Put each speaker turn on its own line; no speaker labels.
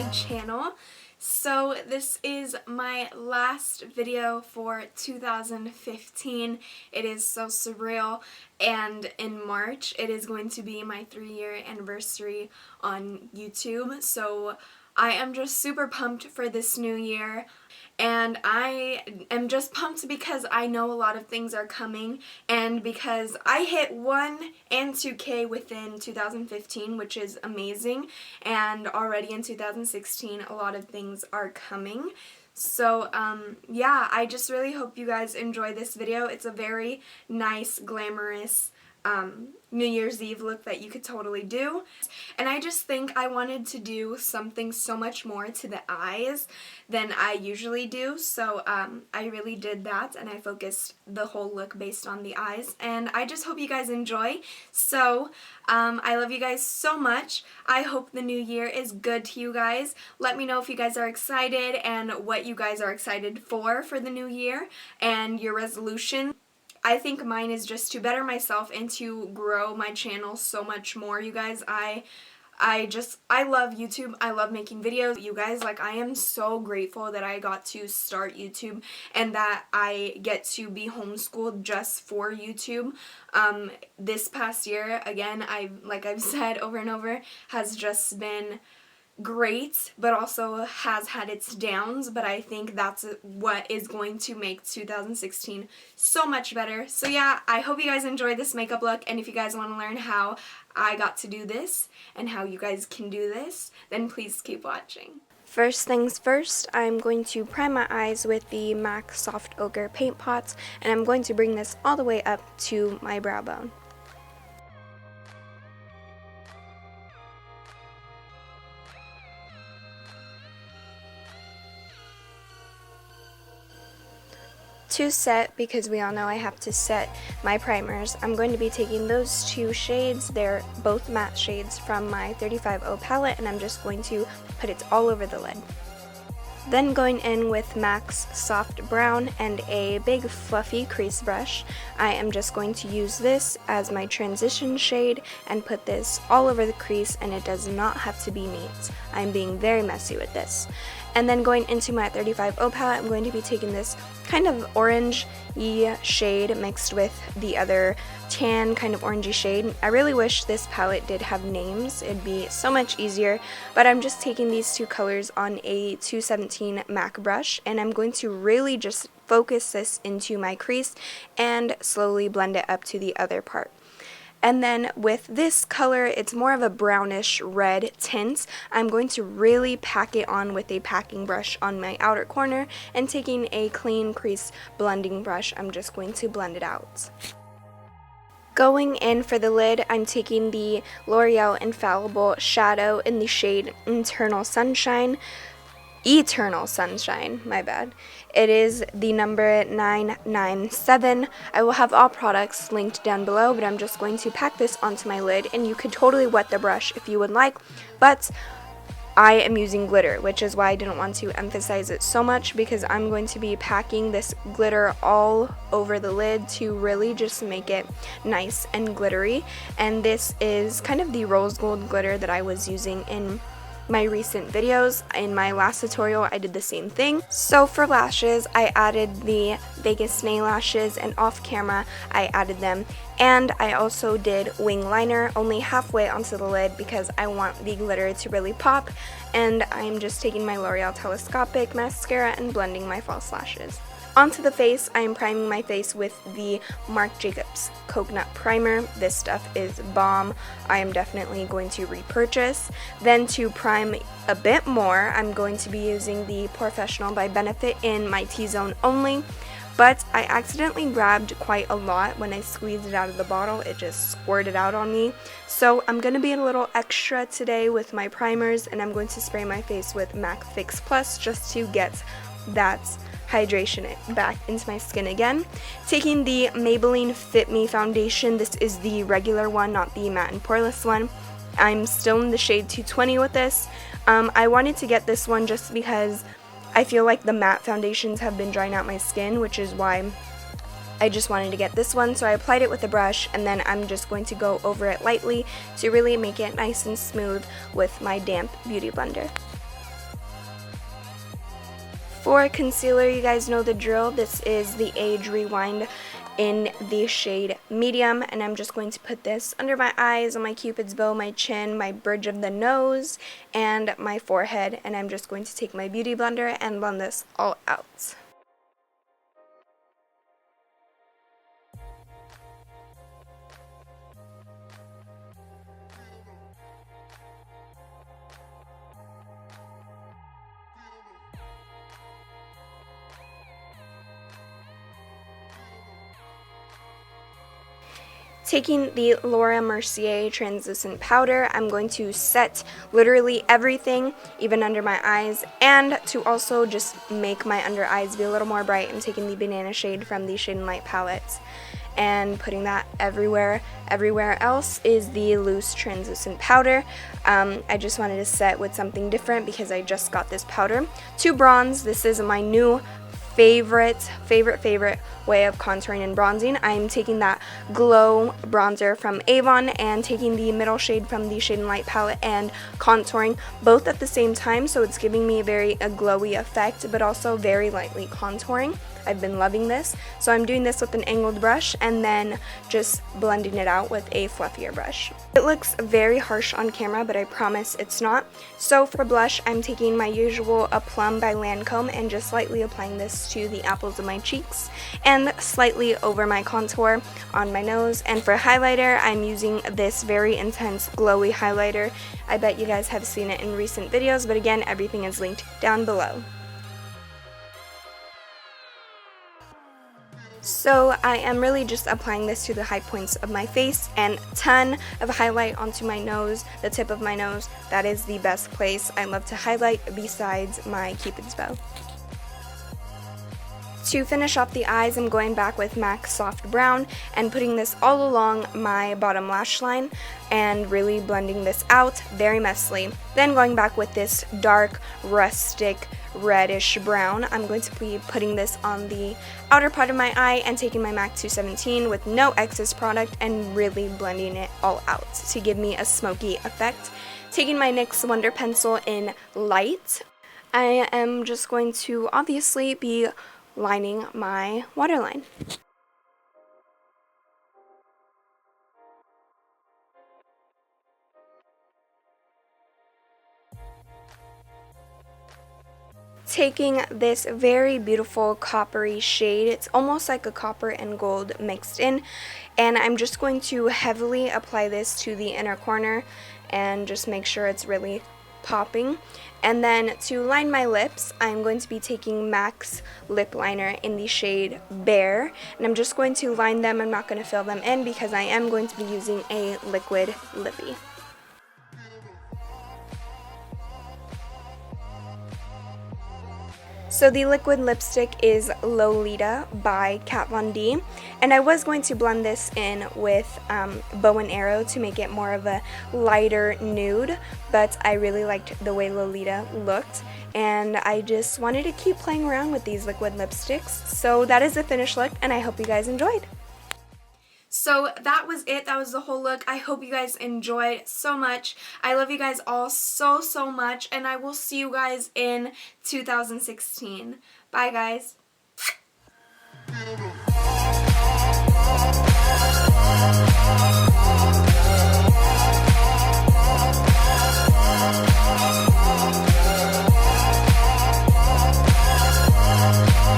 my channel. So this is my last video for 2015. It is so surreal, and in March it is going to be my 3-year anniversary on YouTube. So I am just super pumped for this new year, and I am just pumped because I know a lot of things are coming, and because I hit 1 and 2K within 2015, which is amazing, and already in 2016 a lot of things are coming. So yeah, I just really hope you guys enjoy this video. It's a very nice, glamorous New Year's Eve look that you could totally do. And I just think I wanted to do something so much more to the eyes than I usually do. So I really did that, and I focused the whole look based on the eyes. And I just hope you guys enjoy. So I love you guys so much. I hope the new year is good to you guys. Let me know if you guys are excited and what you guys are excited for the new year and your resolution. I think mine is just to better myself and to grow my channel so much more, you guys. I love YouTube. I love making videos. You guys, like, I am so grateful that I got to start YouTube and that I get to be homeschooled just for YouTube. This past year, again, like I've said over and over, has just been great, but also has had its downs, but I think that's what is going to make 2016 so much better. So yeah, I hope you guys enjoyed this makeup look, and if you guys want to learn how I got to do this and how you guys can do this, then please keep watching. First things first, I'm going to prime my eyes with the MAC Soft Ochre Paint Pots, and I'm going to bring this all the way up to my brow bone. To set, because we all know I have to set my primers, I'm going to be taking those 2 shades. They're both matte shades from my 35O palette, and I'm just going to put it all over the lid. Then going in with MAC's Soft Brown and a big fluffy crease brush, I am just going to use this as my transition shade and put this all over the crease, and it does not have to be neat. I'm being very messy with this. And then going into my 35O palette, I'm going to be taking this kind of orangey shade mixed with the other tan kind of orangey shade. I really wish this palette did have names. It'd be so much easier, but I'm just taking these 2 colors on a 217 MAC brush, and I'm going to really just focus this into my crease and slowly blend it up to the other part. And then with this color, it's more of a brownish red tint. I'm going to really pack it on with a packing brush on my outer corner, and taking a clean crease blending brush, I'm just going to blend it out. Going in for the lid, I'm taking the L'Oreal Infallible Shadow in the shade Eternal Sunshine, my bad. It is the number 997. I will have all products linked down below, but I'm just going to pack this onto my lid, and you could totally wet the brush if you would like, but I am using glitter, which is why I didn't want to emphasize it so much, because I'm going to be packing this glitter all over the lid to really just make it nice and glittery. And this is kind of the rose gold glitter that I was using in my recent videos. In my last tutorial I did the same thing. So for lashes, I added the Vegas nail lashes, and off camera I added them, and I also did wing liner only halfway onto the lid because I want the glitter to really pop. And I'm just taking my L'Oreal Telescopic mascara and blending my false lashes. Onto the face, I am priming my face with the Marc Jacobs Coconut Primer. This stuff is bomb. I am definitely going to repurchase. Then to prime a bit more, I'm going to be using the Porefessional by Benefit in my T-zone only. But I accidentally grabbed quite a lot when I squeezed it out of the bottle. It just squirted out on me. So I'm going to be a little extra today with my primers, and I'm going to spray my face with MAC Fix Plus just to get that hydration back into my skin again. Taking the Maybelline Fit Me foundation. This is the regular one, not the matte and poreless one. I'm still in the shade 220 with this. I wanted to get this one just because I feel like the matte foundations have been drying out my skin, which is why I just wanted to get this one. So I applied it with a brush, and then I'm just going to go over it lightly to really make it nice and smooth with my damp beauty blender. For concealer, you guys know the drill. This is the Age Rewind in the shade medium, and I'm just going to put this under my eyes, on my cupid's bow, my chin, my bridge of the nose, and my forehead, and I'm just going to take my beauty blender and blend this all out. Taking the Laura Mercier translucent powder, I'm going to set literally everything, even under my eyes, and to also just make my under eyes be a little more bright, I'm taking the banana shade from the Shade and Light palette and putting that everywhere. Everywhere else is the loose translucent powder. I just wanted to set with something different because I just got this powder. To bronze, this is my new favorite way of contouring and bronzing. I'm taking that Glow bronzer from Avon and taking the middle shade from the Shade and Light palette and contouring both at the same time, so it's giving me a glowy effect, but also very lightly contouring. I've been loving this, so I'm doing this with an angled brush and then just blending it out with a fluffier brush. It looks very harsh on camera, but I promise it's not. So for blush, I'm taking my usual A Plum by Lancome and just lightly applying this to the apples of my cheeks and slightly over my contour on my nose. And for highlighter, I'm using this very intense glowy highlighter. I bet you guys have seen it in recent videos, but again, everything is linked down below. So I am really just applying this to the high points of my face and a ton of highlight onto my nose, the tip of my nose. That is the best place I love to highlight besides my cupid's bow. To finish off the eyes, I'm going back with MAC Soft Brown and putting this all along my bottom lash line and really blending this out very messily. Then going back with this dark, rustic, reddish brown, I'm going to be putting this on the outer part of my eye and taking my MAC 217 with no excess product and really blending it all out to give me a smoky effect. Taking my NYX Wonder Pencil in Light, I am just going to obviously be lining my waterline. Taking this very beautiful coppery shade, it's almost like a copper and gold mixed in, and I'm just going to heavily apply this to the inner corner and just make sure it's really popping. And then to line my lips, I'm going to be taking MAC's lip liner in the shade Bare, and I'm just going to line them. I'm not going to fill them in because I am going to be using a liquid lippy. So the liquid lipstick is Lolita by Kat Von D, and I was going to blend this in with Bow and Arrow to make it more of a lighter nude, but I really liked the way Lolita looked, and I just wanted to keep playing around with these liquid lipsticks. So that is the finished look, and I hope you guys enjoyed. So that was it. That was the whole look. I hope you guys enjoyed so much. I love you guys all so much, and I will see you guys in 2016. Bye, guys.